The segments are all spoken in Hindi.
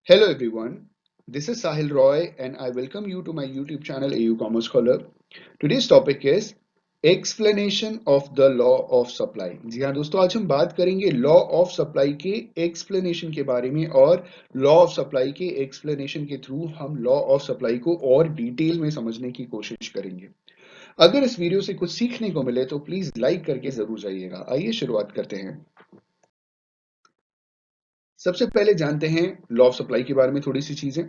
Hello everyone, this is Sahil Roy and I welcome you to my YouTube channel AU Commerce Scholar. Today's topic is explanation of the law of supply. जी हाँ दोस्तों, आज हम बात करेंगे लॉ ऑफ सप्लाई के एक्सप्लेनेशन के बारे में और लॉ ऑफ सप्लाई के एक्सप्लेनेशन के थ्रू हम लॉ ऑफ सप्लाई को और डिटेल में समझने की कोशिश करेंगे। अगर इस वीडियो से कुछ सीखने को मिले तो प्लीज लाइक करके जरूर जाइएगा। आइए शुरुआत करते हैं। सबसे पहले जानते हैं लॉ ऑफ सप्लाई के बारे में थोड़ी सी चीजें,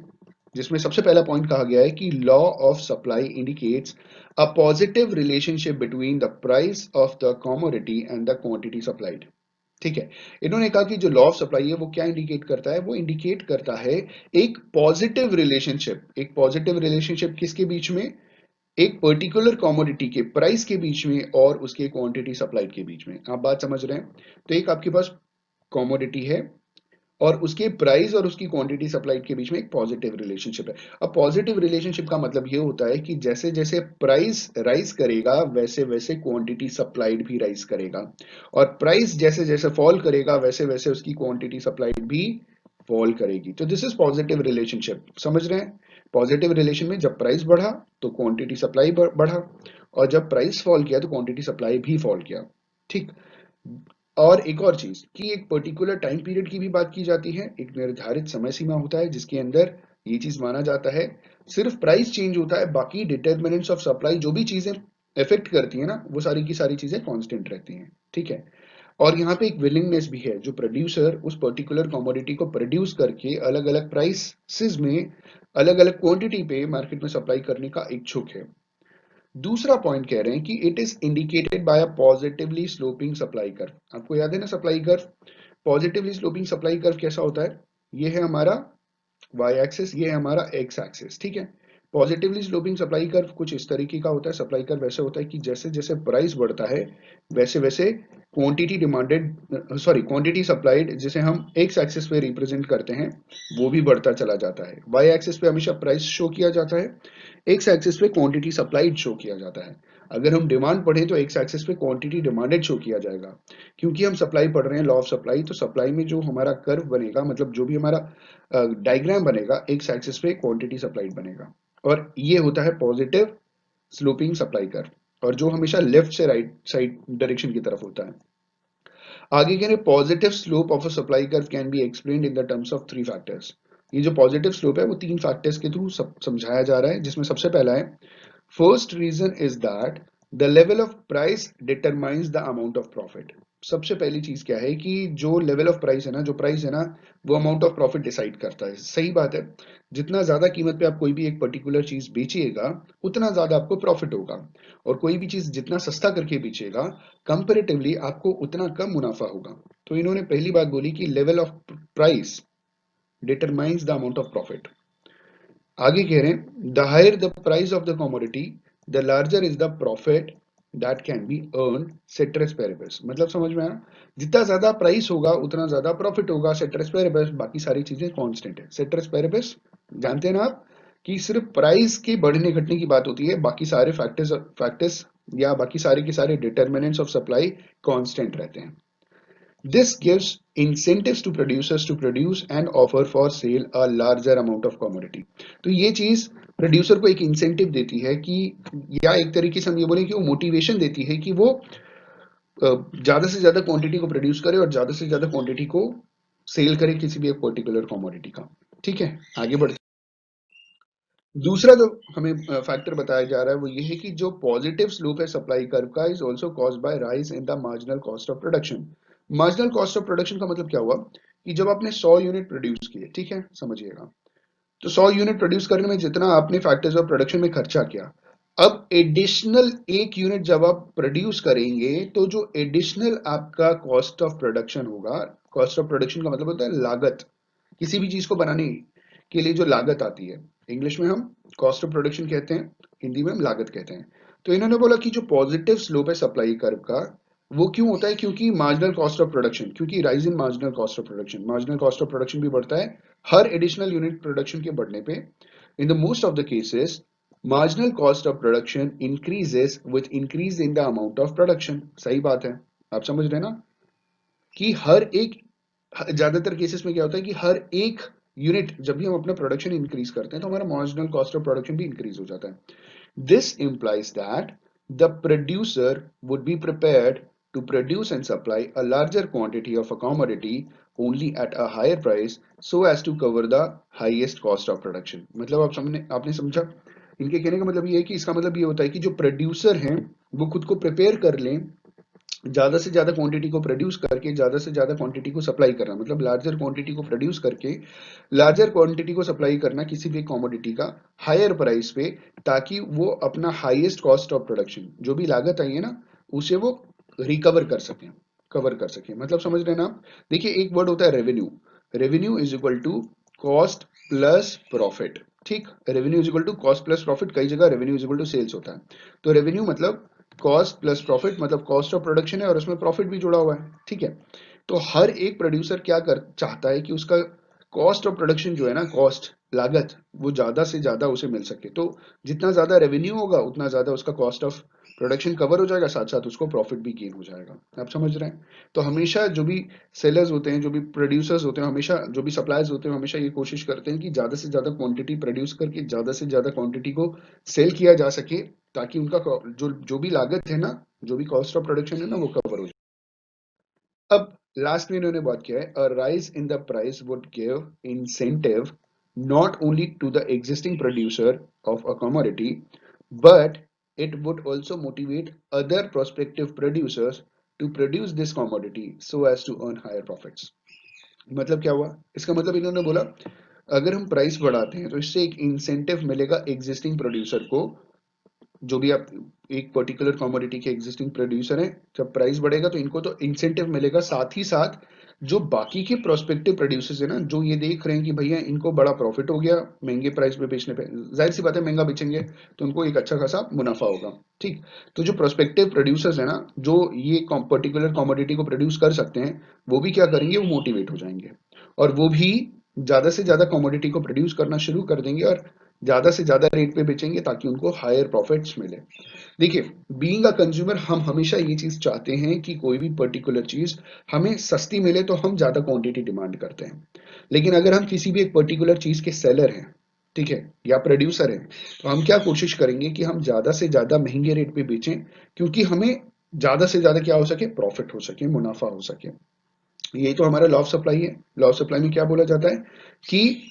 जिसमें सबसे पहला पॉइंट कहा गया है कि law of supply indicates a positive relationship between the price of the commodity and the quantity supplied. ठीक है, इन्होंने कहा कि जो लॉ ऑफ सप्लाई है वो क्या इंडिकेट करता है, वो इंडिकेट करता है एक पॉजिटिव रिलेशनशिप। एक पॉजिटिव रिलेशनशिप किसके बीच में? एक पर्टिकुलर कमोडिटी के प्राइस के बीच में और उसके क्वांटिटी सप्लाइड के बीच में। आप बात समझ रहे हैं? तो एक आपके पास कमोडिटी है और उसके प्राइस और उसकी क्वांटिटी सप्लाइड के बीच में एक पॉजिटिव रिलेशनशिप है। अब पॉजिटिव रिलेशनशिप का मतलब ये होता है कि जैसे जैसे प्राइस राइज करेगा वैसे वैसे क्वांटिटी सप्लाइड भी राइज करेगा, और प्राइस जैसे जैसे फॉल करेगा वैसे वैसे उसकी क्वांटिटी सप्लाइड भी फॉल करेगी। तो दिस इज पॉजिटिव रिलेशनशिप। समझ रहे हैं? पॉजिटिव रिलेशन में जब प्राइस बढ़ा तो क्वांटिटी सप्लाई बढ़ा, और जब प्राइस फॉल किया तो क्वांटिटी सप्लाई भी फॉल किया। ठीक। और एक और चीज कि एक पर्टिकुलर टाइम पीरियड की भी बात की जाती है। एक निर्धारित समय सीमा होता है जिसके अंदर ये चीज माना जाता है। सिर्फ प्राइस चेंज होता है, बाकी डिटरमिनेंट्स ऑफ सप्लाई जो भी चीजें इफेक्ट करती है ना, वो सारी की सारी चीजें कांस्टेंट रहती हैं। ठीक है। और यहाँ पे एक विलिंगनेस भी है, जो प्रोड्यूसर उस पर्टिकुलर कमोडिटी को प्रोड्यूस करके अलग अलग प्राइसेस में अलग अलग क्वांटिटी पे मार्केट में सप्लाई करने का इच्छुक है। दूसरा पॉइंट कह रहे हैं कि it is indicated by a positively sloping supply curve. आपको याद है ना supply curve? Positively sloping supply curve कैसा होता है? ये है हमारा y एक्सिस, ये है हमारा x एक्सिस। ठीक है। पॉजिटिवली स्लोपिंग सप्लाई कर्व कुछ इस तरीके का होता है। सप्लाई कर्व वैसे होता है कि जैसे जैसे प्राइस बढ़ता है वैसे वैसे क्वांटिटी डिमांडेड क्वांटिटी सप्लाइड, जिसे हम x एक्सिस पे रिप्रेजेंट करते हैं, वो भी बढ़ता चला जाता है। y एक्सिस पे हमेशा प्राइस शो किया जाता है, एक्स एक्सिस पे क्वांटिटी सप्लाइड शो किया जाता है। अगर हम डिमांड पढ़ें तो एक्स एक्सिस पे क्वांटिटी डिमांडेड शो किया जाएगा। क्योंकि हम सप्लाई पढ़ रहे हैं, लॉ ऑफ सप्लाई, तो सप्लाई में जो हमारा कर्व बनेगा, मतलब जो भी हमारा डायग्राम बनेगा, एक्स एक्सिस पे क्वांटिटी सप्लाइड बनेगा। और ये होता है पॉजिटिव स्लोपिंग सप्लाई कर्व, और जो हमेशा लेफ्ट से राइट साइड डायरेक्शन की तरफ होता है। आगे कह रहे positive slope of a supply curve can be explained in the terms of three factors. ये जो पॉजिटिव स्लोप है वो तीन फैक्टर्स के थ्रू समझाया जा रहा है, जिसमें सबसे पहला है, first reason is that the level of price determines the amount of profit. सबसे पहली चीज क्या है कि जो लेवल ऑफ प्राइस है ना, जो प्राइस है ना, वो अमाउंट ऑफ प्रॉफिट डिसाइड करता है। सही बात है। जितना ज्यादा कीमत पे आप कोई भी एक पर्टिकुलर चीज बेचिएगा उतना ज्यादा आपको प्रॉफिट होगा, और कोई भी चीज जितना सस्ता करके बेचेगा कंपेरेटिवली आपको उतना कम मुनाफा होगा। तो इन्होंने पहली बात बोली कि level of price determines the amount of profit. आगे कह रहे हैं the higher the price of the commodity the larger is the profit that can be earn ceteris paribus. मतलब समझ में आया? जितना ज्यादा प्राइस होगा उतना ज्यादा प्रॉफिट होगा। सेट्रेस पेरिबस, बाकी सारी चीजें कांस्टेंट है। सेट्रेस पेरिबस जानते हैं ना आप, कि सिर्फ प्राइस के बढ़ने घटने की बात होती है, बाकी सारे फैक्टर्स फैक्टर्स या बाकी सारे के सारे डिटरमिनेंट्स ऑफ सप्लाई कांस्टेंट रहते हैं। This gives incentives to producers to produce and offer for sale a larger amount of commodity। तो ये चीज प्रोड्यूसर को एक इंसेंटिव देती है कि, या एक तरीके से हम ये बोले कि वो मोटिवेशन देती है कि वो ज्यादा से ज्यादा क्वांटिटी को प्रोड्यूस करे और ज्यादा से ज्यादा क्वांटिटी को सेल करे किसी भी एक पर्टिकुलर कमोडिटी का। ठीक है, आगे बढ़ते। दूसरा जो हमें फैक्टर बताया जा रहा है वो ये है कि जो पॉजिटिव स्लोप है सप्लाई कर्व का is also caused by rise in the marginal cost of production. Marginal cost of production का मतलब क्या हुआ कि जब आपने 100 यूनिट प्रोड्यूस किए, ठीक है, समझिएगा, तो 100 यूनिट प्रोड्यूस करने में जितना आपने फैक्टर्स ऑफ प्रोडक्शन में खर्चा किया, अब एडिशनल एक यूनिट जब आप प्रोड्यूस करेंगे तो जो एडिशनल आपका कॉस्ट ऑफ प्रोडक्शन होगा, कॉस्ट ऑफ प्रोडक्शन का मतलब होता है लागत, किसी भी चीज को बनाने के लिए जो लागत आती है, इंग्लिश में हम कॉस्ट ऑफ प्रोडक्शन कहते हैं, हिंदी में हम लागत कहते हैं। तो इन्होंने बोला कि जो पॉजिटिव स्लोप है सप्लाई कर्व का, वो क्यों होता है? क्योंकि मार्जिनल कॉस्ट ऑफ प्रोडक्शन, क्योंकि rise in marginal cost of production, marginal cost of production भी बढ़ता है हर एडिशनल यूनिट प्रोडक्शन के बढ़ने पे। In the most of the cases marginal cost of production increases with increase in the amount of production. सही बात है, आप समझ रहे हैं ना, कि हर एक, ज्यादातर केसेस में क्या होता है कि हर एक यूनिट जब भी हम अपना प्रोडक्शन इंक्रीज करते हैं तो हमारा मार्जिनल कॉस्ट ऑफ प्रोडक्शन भी इंक्रीज हो जाता है. This implies that the producer would be prepared to produce and supply a larger quantity of a commodity only at a higher price so as to cover the highest cost of production. मतलब आप समझने आपने समझा. इनके कहने का मतलब ये है कि इसका मतलब ये होता है कि जो प्रोड्यूसर हैं वो खुद को प्रिपेयर कर लें ज्यादा से ज्यादा क्वांटिटी को प्रोड्यूस करके ज्यादा से ज्यादा क्वांटिटी को सप्लाई करना, मतलब लार्जर क्वांटिटी को प्रोड्यूस करके लार्जर क्वांटिटी को सप्लाई करना किसी भी कमोडिटी का हायर प्राइस पे, ताकि वो अपना हाईएस्ट कॉस्ट ऑफ प्रोडक्शन जो भी लागत आई है ना उसे वो रिकवर कर सकें, कवर कर सकें. मतलब समझ रहे हैं ना आप. देखिए एक वर्ड होता है revenue. Revenue is equal to cost plus profit. ठीक, revenue is equal to cost plus profit. कई जगह revenue is equal to sales होता है. तो रेवेन्यू मतलब कॉस्ट प्लस प्रॉफिट, मतलब कॉस्ट ऑफ प्रोडक्शन है और उसमें प्रॉफिट भी जुड़ा हुआ है. ठीक है. तो हर एक प्रोड्यूसर क्या कर चाहता है कि उसका कॉस्ट ऑफ प्रोडक्शन जो है ना, कॉस्ट लागत, वो ज्यादा से ज्यादा उसे मिल सके. तो जितना ज्यादा रेवेन्यू होगा उतना ज्यादा उसका कॉस्ट ऑफ प्रोडक्शन कवर हो जाएगा, साथ साथ उसको प्रॉफिट भी गेन हो जाएगा. आप समझ रहे हैं. तो हमेशा जो भी सेलर्स होते हैं, जो भी प्रोड्यूसर्स होते हैं, हमेशा जो भी सप्लायर्स होते हैं, हमेशा ये कोशिश करते हैं कि ज्यादा से ज्यादा क्वांटिटी प्रोड्यूस करके ज्यादा से ज्यादा क्वांटिटी को सेल किया जा सके, ताकि उनका जो जो भी लागत है ना, जो भी कॉस्ट ऑफ प्रोडक्शन है ना, वो कवर हो जाए. अब लास्ट में इन्होंने बात किया है, a rise in the price would give incentive not only to the existing producer of a commodity, but it would also motivate other prospective producers to produce this commodity so as to earn higher profits. मतलब क्या हुआ, इसका मतलब इन्होंने बोला अगर हम प्राइस बढ़ाते हैं तो इससे एक इंसेंटिव मिलेगा एग्जिस्टिंग प्रोड्यूसर को. जो भी आप एक पर्टिकुलर कमोडिटी के एग्जिस्टिंग प्रोड्यूसर हैं, जब प्राइस बढ़ेगा तो इनको तो इंसेंटिव मिलेगा, साथ ही साथ जो बाकी के प्रोस्पेक्टिव प्रोड्यूसर्स है ना, जो ये देख रहे हैं कि भैया इनको बड़ा प्रॉफिट हो गया महंगे प्राइस पे बेचने पे, जाहिर सी बात है महंगा बेचेंगे तो उनको एक अच्छा खासा मुनाफा होगा. ठीक. तो जो प्रोस्पेक्टिव प्रोड्यूसर्स है ना, जो ये पर्टिकुलर कमोडिटी को प्रोड्यूस कर सकते हैं, वो भी क्या करेंगे, वो मोटिवेट हो जाएंगे और वो भी ज्यादा से ज्यादा कमोडिटी को प्रोड्यूस करना शुरू कर देंगे और ज्यादा से ज्यादा रेट पे बेचेंगे ताकि उनको हायर प्रॉफिट्स मिले. देखिए, बीइंग अ कंज्यूमर हम हमेशा ये चीज चाहते हैं कि कोई भी पर्टिकुलर चीज हमें सस्ती मिले तो हम ज्यादा क्वांटिटी डिमांड करते हैं. लेकिन अगर हम किसी भी एक पर्टिकुलर चीज के सेलर हैं, ठीक है, या प्रोड्यूसर हैं, तो हम क्या कोशिश करेंगे कि हम ज्यादा से ज्यादा महंगे रेट पे बेचें, क्योंकि हमें ज्यादा से ज्यादा क्या हो सके, प्रॉफिट हो सके, मुनाफा हो सके. यही तो हमारा लॉ ऑफ सप्लाई है. लॉ ऑफ सप्लाई में क्या बोला जाता है कि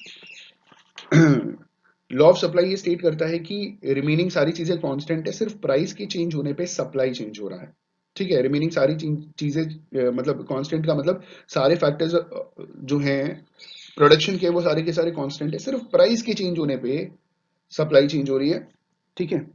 लॉ ऑफ सप्लाई ये स्टेट करता है कि रिमेनिंग सारी चीजें कांस्टेंट है, सिर्फ प्राइस की चेंज होने पे सप्लाई चेंज हो रहा है. ठीक है, रिमेनिंग सारी चीजें मतलब कांस्टेंट का मतलब सारे फैक्टर्स जो हैं प्रोडक्शन के, वो सारे के सारे कांस्टेंट है, सिर्फ प्राइस के चेंज होने पे सप्लाई चेंज हो रही है. ठीक है.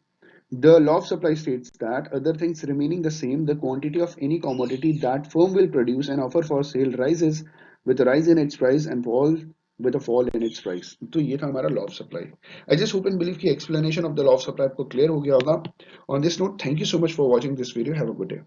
The law of supply states that other things remaining the same, the quantity of any commodity that firm will produce and offer for sale rises with a rise in its price and falls with a fall in its price. तो ये था हमारा law of supply. I just hope and believe कि explanation of the law of supply आपको clear हो गया होगा. On this note, thank you so much for watching this video. Have a good day.